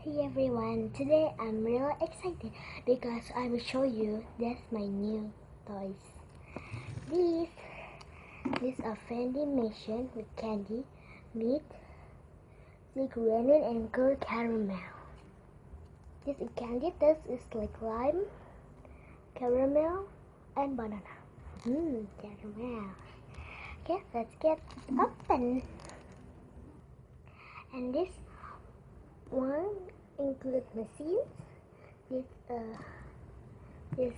Hey everyone, today I'm really excited because I will show you that's my new toys. These are vending machine with candy, meat, granite and gold caramel. This candy taste is like lime, caramel and banana. Caramel. Okay, let's get open. And this one include machines. This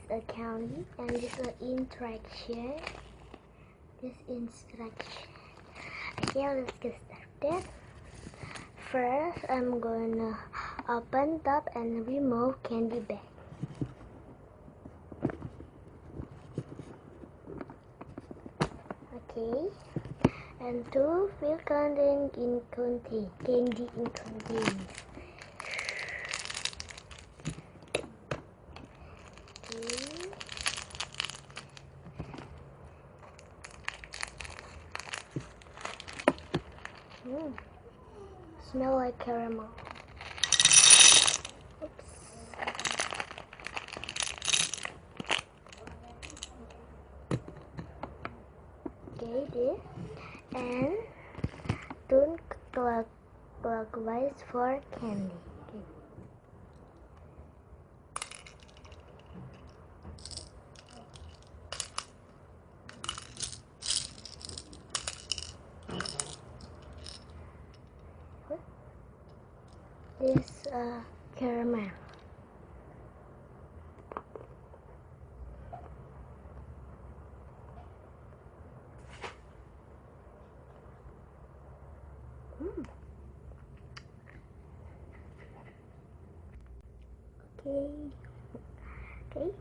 a candy and this instruction. Okay, let's get started. First, I'm gonna open top and remove candy bag. Okay, and two fill candy in containers. Smell like caramel. Oops. Okay, this and turn clockwise for candy. Okay. This caramel. Okay.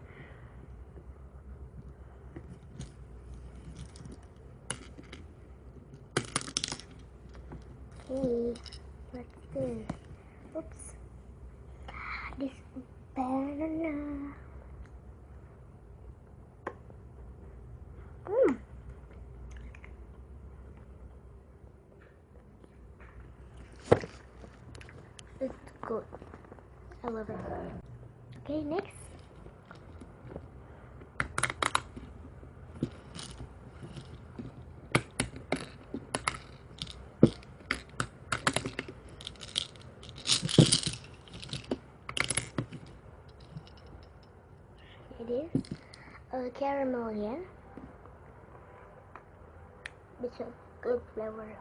Okay, what's this? Oops. This banana. It's good. I love it. Okay, next. It is a caramel, yeah. It's a good flavor.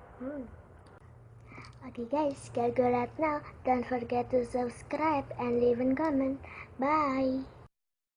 Okay guys, gotta go right now. Don't forget to subscribe and leave a comment. Bye.